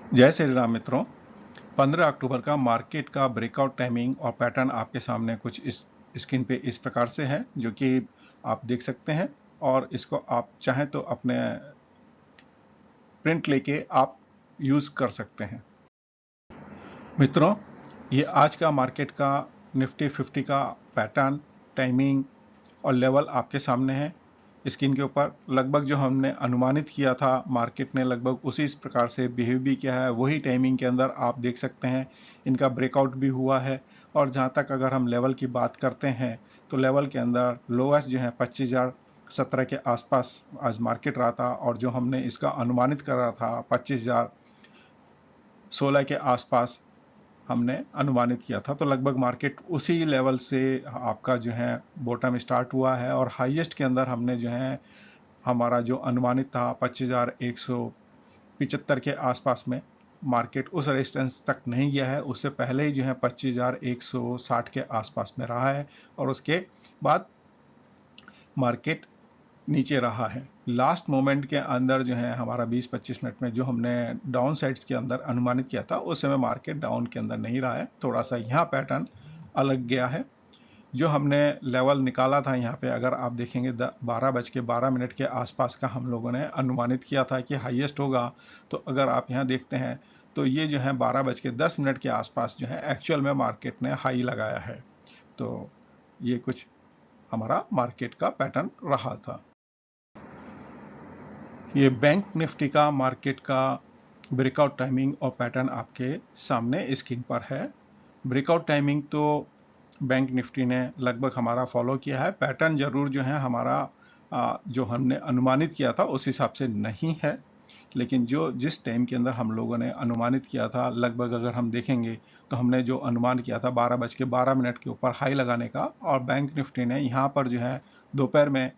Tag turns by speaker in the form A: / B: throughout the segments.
A: जय श्री राम मित्रों। 15 अक्टूबर का मार्केट का ब्रेकआउट टाइमिंग और पैटर्न आपके सामने कुछ इस स्क्रीन पे इस प्रकार से है, जो कि आप देख सकते हैं। और इसको आप चाहें तो अपने प्रिंट लेके आप यूज़ कर सकते हैं। मित्रों, ये आज का मार्केट का निफ्टी 50 का पैटर्न, टाइमिंग और लेवल आपके सामने है स्क्रीन के ऊपर। लगभग जो हमने अनुमानित किया था, मार्केट ने लगभग उसी प्रकार से बिहेव भी किया है। वही टाइमिंग के अंदर आप देख सकते हैं इनका ब्रेकआउट भी हुआ है। और जहां तक अगर हम लेवल की बात करते हैं तो लेवल के अंदर लोएस्ट जो है 25,017 के आसपास आज मार्केट रहा था, और जो हमने इसका अनुमानित कर रहा था 25,016 के आसपास हमने अनुमानित किया था। तो लगभग मार्केट उसी लेवल से आपका जो है बॉटम स्टार्ट हुआ है, और हाईएस्ट के अंदर हमने जो है हमारा जो अनुमानित था 25,175 के आसपास में मार्केट उस रेजिस्टेंस तक नहीं गया है। उससे पहले ही जो है 25,160 के आसपास में रहा है, और उसके बाद मार्केट नीचे रहा है। लास्ट मोमेंट के अंदर जो है हमारा 20-25 मिनट में जो हमने डाउन साइड्स के अंदर अनुमानित किया था, उस समय मार्केट डाउन के अंदर नहीं रहा है। थोड़ा सा यहाँ पैटर्न अलग गया है। जो हमने लेवल निकाला था यहाँ पे, अगर आप देखेंगे 12:12 के आसपास का हम लोगों ने अनुमानित किया था कि हाईएस्ट होगा। तो अगर आप यहाँ देखते हैं तो ये जो है 12:10 के आसपास जो है एक्चुअल में मार्केट ने हाई लगाया है। तो ये कुछ हमारा मार्केट का पैटर्न रहा था। ये बैंक निफ्टी का मार्केट का ब्रेकआउट टाइमिंग और पैटर्न आपके सामने स्क्रीन पर है। ब्रेकआउट टाइमिंग तो बैंक निफ्टी ने लगभग हमारा फॉलो किया है। पैटर्न जरूर जो है हमारा जो हमने अनुमानित किया था उस हिसाब से नहीं है, लेकिन जो जिस टाइम के अंदर हम लोगों ने अनुमानित किया था, लगभग अगर हम देखेंगे तो हमने जो अनुमान किया था 12:12 के ऊपर हाई लगाने का, और बैंक निफ्टी ने यहाँ पर जो है दोपहर में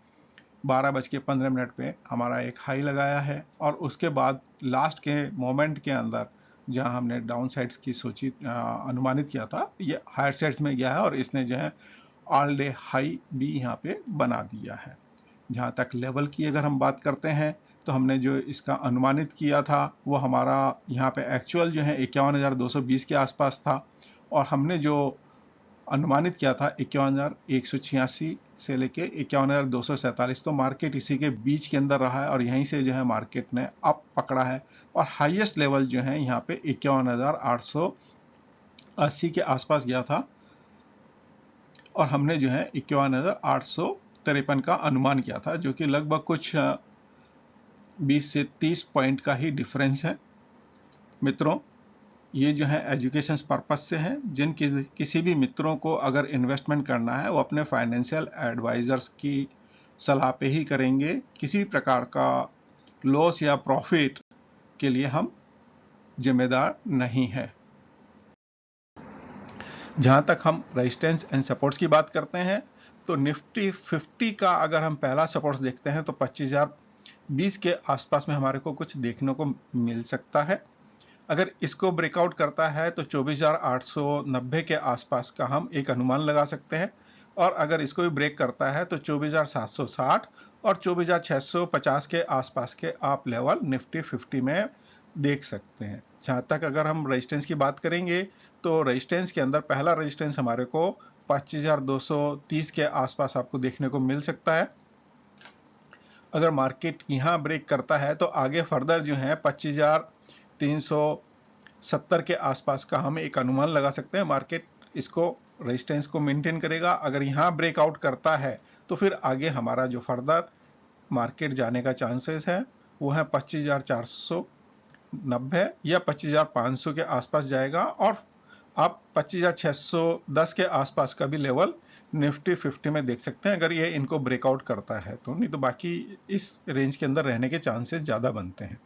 A: 12:15 पे हमारा एक हाई लगाया है। और उसके बाद लास्ट के मोमेंट के अंदर जहां हमने डाउन साइड्स की सोची अनुमानित किया था, ये हायर साइड्स में गया है, और इसने जो है ऑल डे हाई भी यहाँ पे बना दिया है। जहाँ तक लेवल की अगर हम बात करते हैं तो हमने जो इसका अनुमानित किया था वो हमारा यहाँ पे एक्चुअल जो है 51,220 के आसपास था, और हमने जो अनुमानित किया था 51,186 से लेके 51,247। तो मार्केट इसी के बीच के अंदर रहा है, और यहीं से जो है मार्केट ने अप पकड़ा है। और हाईएस्ट लेवल जो है यहाँ पे 51,880 के आसपास गया था, और हमने जो है 51,853 का अनुमान किया था, जो कि लगभग कुछ 20 से 30 पॉइंट का ही डिफरेंस है। मित्रों, ये जो है एजुकेशन पर्पस से है। जिन किसी भी मित्रों को अगर इन्वेस्टमेंट करना है वो अपने फाइनेंशियल एडवाइजर्स की सलाह पे ही करेंगे। किसी प्रकार का लॉस या प्रॉफिट के लिए हम जिम्मेदार नहीं है। जहां तक हम रेजिस्टेंस एंड सपोर्ट्स की बात करते हैं तो निफ्टी 50 का अगर हम पहला सपोर्ट्स देखते हैं तो 25,020 के आसपास में हमारे को कुछ देखने को मिल सकता है। अगर इसको ब्रेकआउट करता है तो 24,890 के आसपास का हम एक अनुमान लगा सकते हैं। और अगर इसको भी ब्रेक करता है तो 24,760 और 24,650 के आसपास के आप लेवल निफ्टी 50 में देख सकते हैं। जहाँ तक अगर हम रेजिस्टेंस की बात करेंगे तो रेजिस्टेंस के अंदर पहला रेजिस्टेंस हमारे को 25,230 के आसपास आपको देखने को मिल सकता है। अगर मार्केट यहाँ ब्रेक करता है तो आगे फर्दर जो है 25,370 के आसपास का हम एक अनुमान लगा सकते हैं। मार्केट इसको रेजिस्टेंस को मेंटेन करेगा। अगर यहाँ ब्रेकआउट करता है तो फिर आगे हमारा जो फर्दर मार्केट जाने का चांसेस है वो है 25,490 या 25,500 के आसपास जाएगा, और आप 25,610 के आसपास का भी लेवल निफ्टी 50 में देख सकते हैं अगर ये इनको ब्रेकआउट करता है तो। नहीं तो बाकी इस रेंज के अंदर रहने के चांसेस ज़्यादा बनते हैं।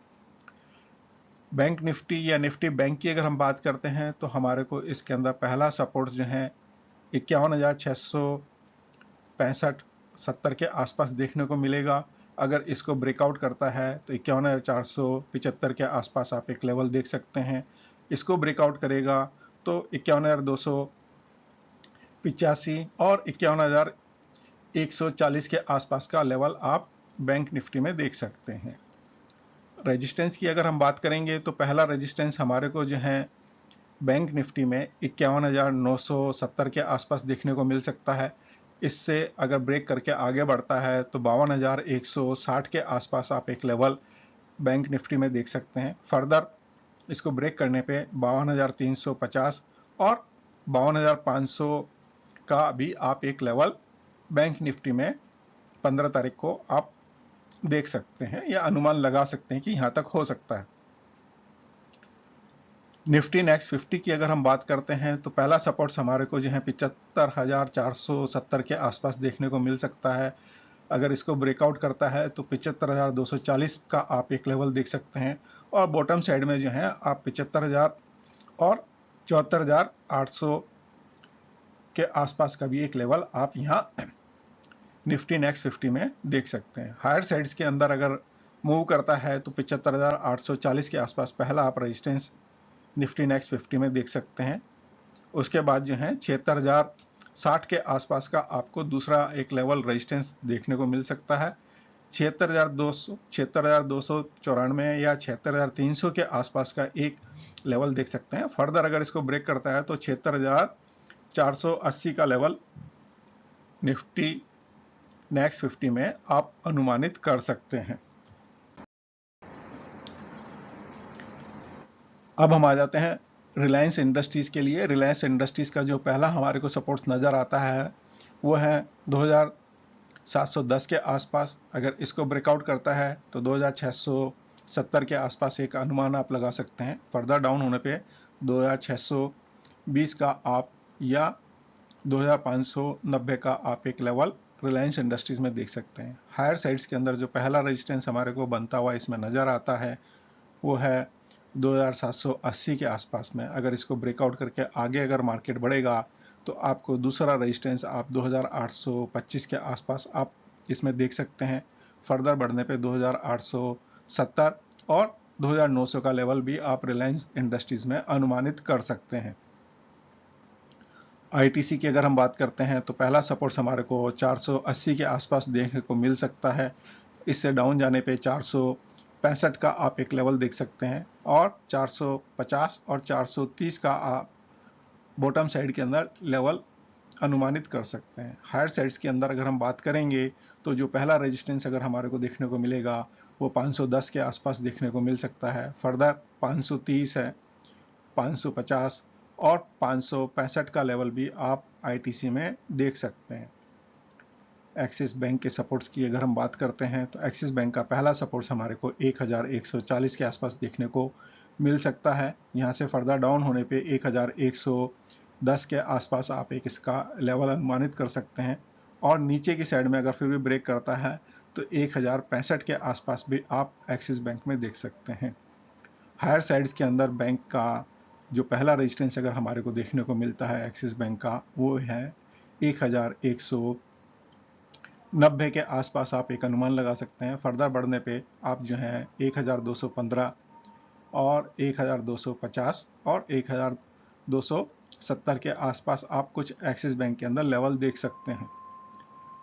A: बैंक निफ्टी या निफ्टी बैंक की अगर हम बात करते हैं तो हमारे को इसके अंदर पहला सपोर्ट जो है 51,665-70 के आसपास देखने को मिलेगा। अगर इसको ब्रेकआउट करता है तो 51,475 के आसपास आप एक लेवल देख सकते हैं। इसको ब्रेकआउट करेगा तो 51,285 और 51,140 के आसपास का लेवल आप बैंक निफ्टी में देख सकते हैं। रेजिस्टेंस की अगर हम बात करेंगे तो पहला रेजिस्टेंस हमारे को जो है बैंक निफ्टी में 51,970 के आसपास देखने को मिल सकता है। इससे अगर ब्रेक करके आगे बढ़ता है तो 52,160 के आसपास आप एक लेवल बैंक निफ्टी में देख सकते हैं। फर्दर इसको ब्रेक करने पे 52,350 और 52,500 का भी आप एक लेवल बैंक निफ्टी में 15 तारीख को आप देख सकते हैं या अनुमान लगा सकते हैं कि यहां तक हो सकता है। निफ्टी नेक्स्ट 50 की अगर हम बात करते हैं तो पहला सपोर्ट्स हमारे को जो है 75,470 के आसपास देखने को मिल सकता है। अगर इसको ब्रेकआउट करता है तो 75,240 का आप एक लेवल देख सकते हैं और बॉटम साइड में जो है आप 75,000 और 74,800 के आसपास का भी एक लेवल आप यहाँ निफ्टी नेक्स्ट 50 में देख सकते हैं। हायर साइड्स के अंदर अगर मूव करता है तो 75,840 के आसपास पहला आप रेजिस्टेंस निफ्टी नेक्स्ट 50 में देख सकते हैं। उसके बाद जो है 76,060 के आसपास का आपको दूसरा एक लेवल रेजिस्टेंस देखने को मिल सकता है। 76,294 या 76,300 के आसपास का एक लेवल देख सकते हैं। फर्दर अगर इसको ब्रेक करता है तो 76,480 का लेवल निफ्टी नेक्स्ट 50 में आप अनुमानित कर सकते हैं। अब हम आ जाते हैं रिलायंस इंडस्ट्रीज के लिए। रिलायंस इंडस्ट्रीज का जो पहला हमारे को सपोर्ट्स नज़र आता है वो है 2,710 के आसपास। अगर इसको ब्रेकआउट करता है तो 2,670 के आसपास एक अनुमान आप लगा सकते हैं। फर्दर डाउन होने पे 2,620 का आप या 2,590 का आप एक लेवल रिलायंस इंडस्ट्रीज में देख सकते हैं। हायर साइड्स के अंदर जो पहला रेजिस्टेंस हमारे को बनता हुआ इसमें नज़र आता है वो है 2,780 के आसपास में। अगर इसको ब्रेकआउट करके आगे अगर मार्केट बढ़ेगा तो आपको दूसरा रेजिस्टेंस आप 2,825 के आसपास आप इसमें देख सकते हैं। फर्दर बढ़ने पे 2,870 और 2,900 का लेवल भी आप रिलायंस इंडस्ट्रीज में अनुमानित कर सकते हैं। आईटीसी की अगर हम बात करते हैं तो पहला सपोर्ट हमारे को 480 के आसपास देखने को मिल सकता है। इससे डाउन जाने पे 465 का आप एक लेवल देख सकते हैं और 450 और 430 का आप बॉटम साइड के अंदर लेवल अनुमानित कर सकते हैं। हायर साइड्स के अंदर अगर हम बात करेंगे तो जो पहला रेजिस्टेंस अगर हमारे को देखने को मिलेगा वो 510 के आसपास देखने को मिल सकता है। फर्दर 530 है, 550 और 565 का लेवल भी आप आईटीसी में देख सकते हैं। एक्सिस बैंक के सपोर्ट्स की अगर हम बात करते हैं तो एक्सिस बैंक का पहला सपोर्ट्स हमारे को 1,140 के आसपास देखने को मिल सकता है। यहाँ से फर्दर डाउन होने पे 1,110 के आसपास आप एक इसका लेवल अनुमानित कर सकते हैं और नीचे की साइड में अगर फिर भी ब्रेक करता है तो 1,065 के आसपास भी आप एक्सिस बैंक में देख सकते हैं। हायर साइड्स के अंदर बैंक का जो पहला रेजिस्टेंस अगर हमारे को देखने को मिलता है एक्सिस बैंक का वो है 1,190 के आसपास आप एक अनुमान लगा सकते हैं। फर्दर बढ़ने पे आप जो है 1,215 और 1,250 और 1,270 के आसपास आप कुछ एक्सिस बैंक के अंदर लेवल देख सकते हैं।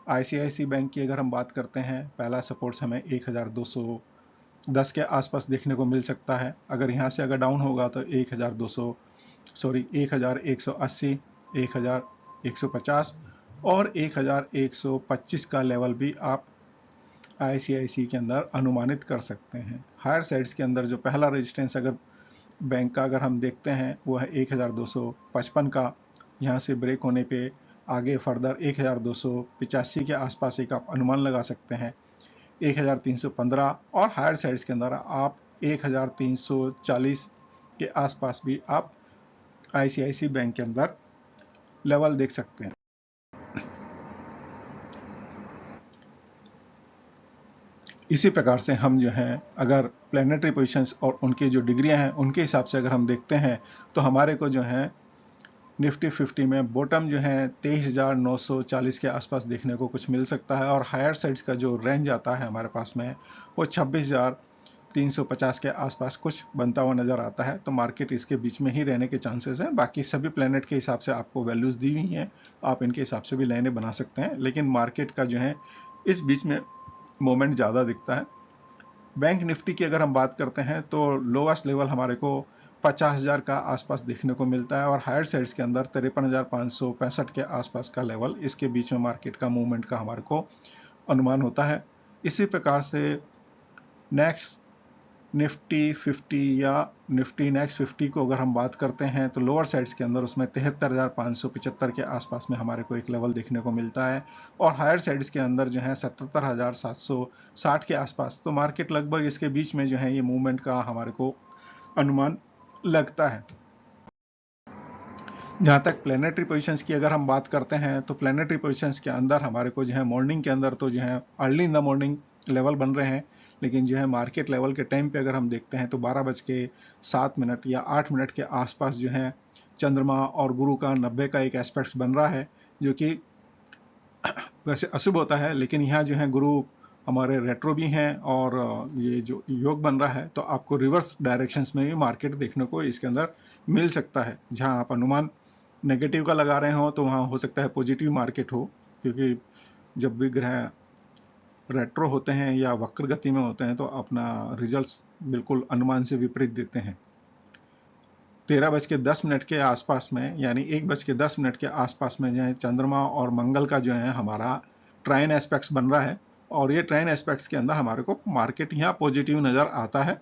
A: आईसीआईसी बैंक की अगर हम बात करते हैं पहला सपोर्ट्स हमें 1,210 के आसपास देखने को मिल सकता है। अगर यहाँ से अगर डाउन होगा तो 1,180, 1,150 और 1,125 का लेवल भी आप आईसीआईसी के अंदर अनुमानित कर सकते हैं। हायर साइड्स के अंदर जो पहला रेजिस्टेंस अगर बैंक का अगर हम देखते हैं वो है 1,255 का। यहाँ से ब्रेक होने पे आगे फर्दर 1,285 के आसपास एक आप अनुमान लगा सकते हैं। 1,315 और हायर साइड्स के अंदर आप 1,340 के आसपास भी आप आईसीआईसी बैंक के अंदर लेवल देख सकते हैं। इसी प्रकार से हम जो हैं अगर प्लैनेटरी पोजीशंस और उनकी जो डिग्रियां हैं उनके हिसाब से अगर हम देखते हैं तो हमारे को जो है निफ्टी 50 में बॉटम जो है 23,940 के आसपास देखने को कुछ मिल सकता है और हायर साइड्स का जो रेंज आता है हमारे पास में वो 26,350 के आसपास कुछ बनता हुआ नज़र आता है। तो मार्केट इसके बीच में ही रहने के चांसेस हैं। बाकी सभी प्लैनेट के हिसाब से आपको वैल्यूज़ दी हुई हैं, आप इनके हिसाब से भी लाइनें बना सकते हैं, लेकिन मार्केट का जो है इस बीच में मोमेंट ज़्यादा दिखता है। बैंक निफ्टी की अगर हम बात करते हैं तो लोवेस्ट लेवल हमारे को 50,000 का आसपास देखने को मिलता है और हायर साइड्स के अंदर 53,565 के आसपास का लेवल, इसके बीच में मार्केट का मूवमेंट का हमारे को अनुमान होता है। इसी प्रकार से नेक्स्ट निफ्टी 50 या निफ्टी नेक्स्ट 50 को अगर हम बात करते हैं तो लोअर साइड्स के अंदर उसमें 73,575 के आसपास में हमारे को एक लेवल देखने को मिलता है और हायर साइड्स के अंदर जो है 77,760 के आसपास। तो मार्केट लगभग इसके बीच में जो है ये मूवमेंट का हमारे को अनुमान लगता है। जहाँ तक प्लेनेटरी पोजीशंस की अगर हम बात करते हैं तो प्लेनेटरी पोजीशंस के अंदर हमारे को जो है मॉर्निंग के अंदर तो जो है early in the morning level बन रहे हैं, लेकिन जो है मार्केट लेवल के टाइम पे अगर हम देखते हैं तो 12:07 या 8 मिनट के आसपास जो है चंद्रमा और गुरु का 90 का एक एस्पेक्ट्स बन रहा है, जो कि वैसे अशुभ होता है, लेकिन यहाँ जो है गुरु हमारे रेट्रो भी हैं और ये जो योग बन रहा है तो आपको रिवर्स डायरेक्शंस में भी मार्केट देखने को इसके अंदर मिल सकता है। जहाँ आप अनुमान नेगेटिव का लगा रहे हो तो वहाँ हो सकता है पॉजिटिव मार्केट हो, क्योंकि जब भी ग्रह रेट्रो होते हैं या वक्र गति में होते हैं तो अपना रिजल्ट्स बिल्कुल अनुमान से विपरीत देते हैं। 13:10 के आसपास में यानी 1:10 के आसपास में जो है चंद्रमा और मंगल का जो है हमारा ट्राइन एस्पेक्ट्स बन रहा है और ये ट्राइन एस्पेक्ट्स के अंदर हमारे को मार्केट यहाँ पॉजिटिव नजर आता है।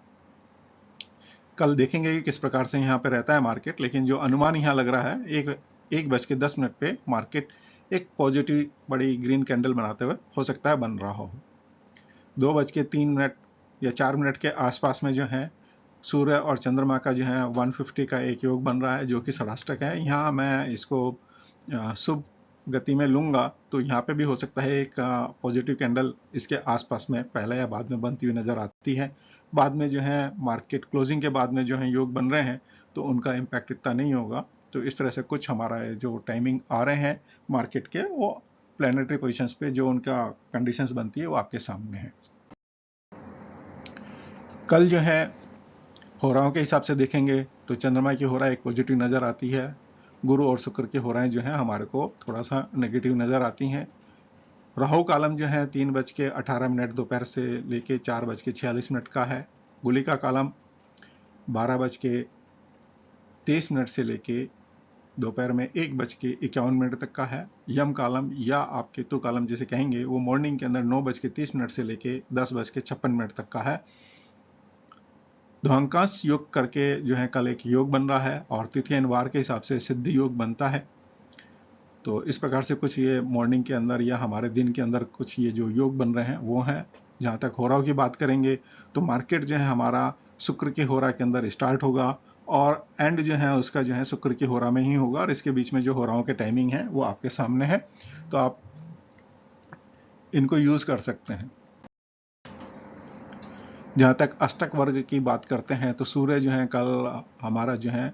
A: कल देखेंगे कि किस प्रकार से यहाँ पे रहता है मार्केट, लेकिन जो अनुमान यहाँ लग रहा है 1:10 पे मार्केट एक पॉजिटिव बड़ी ग्रीन कैंडल बनाते हुए हो सकता है बन रहा हो। 2:03 या 4 मिनट के आसपास में जो है सूर्य और चंद्रमा का जो है 150 का एक योग बन रहा है, जो कि षडाष्टक है। यहाँ मैं इसको शुभ गति में लूंगा तो यहाँ पे भी हो सकता है एक पॉजिटिव कैंडल इसके आसपास में पहले या बाद में बनती हुई नजर आती है। बाद में जो है मार्केट क्लोजिंग के बाद में जो है योग बन रहे हैं तो उनका इम्पैक्ट इतना नहीं होगा। तो इस तरह से कुछ हमारा जो टाइमिंग आ रहे हैं मार्केट के, वो प्लैनेटरी पोजिशंस पे जो उनका कंडीशंस बनती है वो आपके सामने है। कल जो है होराओं के हिसाब से देखेंगे तो चंद्रमा की होरा एक पॉजिटिव नजर आती है, गुरु और शुक्र की होराएं जो हैं हमारे को थोड़ा सा नेगेटिव नजर आती हैं। राहु कालम जो है 3:18 दोपहर से लेके 4:46 का है। गुलिका कालम 12:23 से लेके दोपहर में 1:51 तक का है। यम कालम या आप केतु कालम जैसे कहेंगे वो मॉर्निंग के अंदर 9:30 से लेके 10:56 तक का है। ध्वंकांश योग करके जो है कल एक योग बन रहा है और तिथि वार के हिसाब से सिद्धि योग बनता है। तो इस प्रकार से कुछ ये मॉर्निंग के अंदर या हमारे दिन के अंदर कुछ ये जो योग बन रहे हैं वो हैं। जहाँ तक होराव की बात करेंगे तो मार्केट जो है हमारा शुक्र के होरा के अंदर स्टार्ट होगा और एंड जो है उसका जो है शुक्र के होरा में ही होगा और इसके बीच में जो होराओं के टाइमिंग है वो आपके सामने है, तो आप इनको यूज कर सकते हैं। जहाँ तक अष्टक वर्ग की बात करते हैं तो सूर्य जो है कल हमारा जो है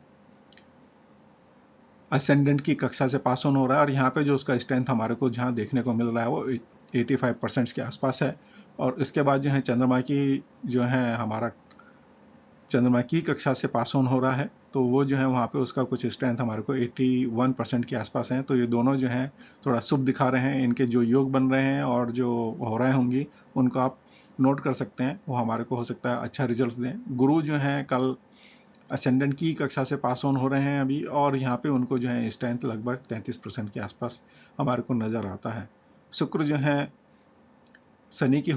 A: असेंडेंट की कक्षा से पास ऑन हो रहा है और यहाँ पे जो उसका स्ट्रेंथ हमारे को जहाँ देखने को मिल रहा है वो 85% के आसपास है। और इसके बाद जो है चंद्रमा की जो है हमारा चंद्रमा की कक्षा से पास ऑन हो रहा है तो वो जो है वहाँ पे उसका कुछ स्ट्रेंथ हमारे को 81% के आसपास है। तो ये दोनों जो हैं थोड़ा शुभ दिखा रहे हैं, इनके जो योग बन रहे हैं और जो हो रहे होंगी उनको आप नोट कर सकते हैं, वो हमारे को हो सकता है अच्छा रिजल्ट दें। गुरु जो है कल असेंडेंट की कक्षा से पास ऑन हो रहे हैं अभी और यहाँ पे उनको जो है स्ट्रेंथ लगभग 33% के आसपास हमारे को नजर आता है। शुक्र जो है शनि की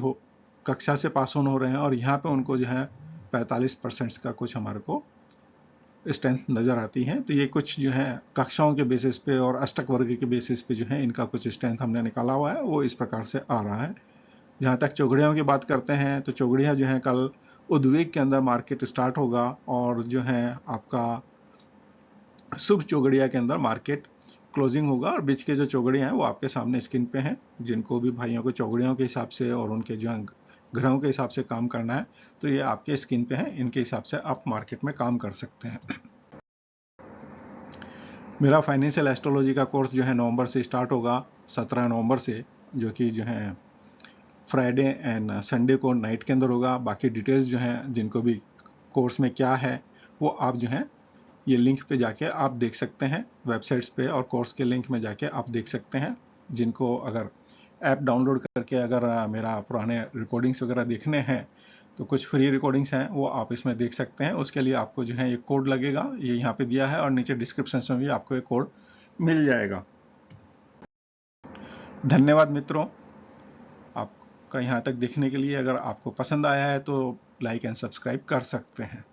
A: कक्षा से पास ऑन हो रहे हैं और यहाँ पे उनको जो है 45% का कुछ हमारे को स्ट्रेंथ नजर आती है। तो ये कुछ जो है कक्षाओं के बेसिस पे और अष्टक वर्ग के बेसिस पे जो है इनका कुछ स्ट्रेंथ हमने निकाला हुआ है, वो इस प्रकार से आ रहा है। जहाँ तक चौगड़ियों की बात करते हैं तो चौगड़िया जो है कल उद्वेग के अंदर मार्केट स्टार्ट होगा और जो है आपका शुभ चौगड़िया के अंदर मार्केट क्लोजिंग होगा और बीच के जो चौगड़ियाँ हैं वो आपके सामने स्क्रीन पे हैं। जिनको भी भाइयों को चौगड़ियों के हिसाब से और उनके जो ग्रहों के हिसाब से काम करना है तो ये आपके स्क्रीन पे हैं, इनके हिसाब से आप मार्केट में काम कर सकते हैं। मेरा फाइनेंशियल एस्ट्रोलॉजी का कोर्स जो है नवंबर से स्टार्ट होगा, 17 नवंबर से, जो कि जो है फ्राइडे एंड संडे को नाइट के अंदर होगा। बाकी डिटेल्स जो हैं जिनको भी कोर्स में क्या है वो आप जो है ये लिंक पे जाके आप देख सकते हैं, वेबसाइट्स पे और कोर्स के लिंक में जाके आप देख सकते हैं। जिनको अगर ऐप डाउनलोड करके अगर मेरा पुराने रिकॉर्डिंग्स वगैरह देखने हैं तो कुछ फ्री रिकॉर्डिंग्स हैं वो आप इसमें देख सकते हैं। उसके लिए आपको जो है एक कोड लगेगा, ये यहाँ पे दिया है और नीचे डिस्क्रिप्शन में भी आपको एक कोड मिल जाएगा। धन्यवाद मित्रों आपका यहाँ तक देखने के लिए। अगर आपको पसंद आया है तो लाइक एंड सब्सक्राइब कर सकते हैं।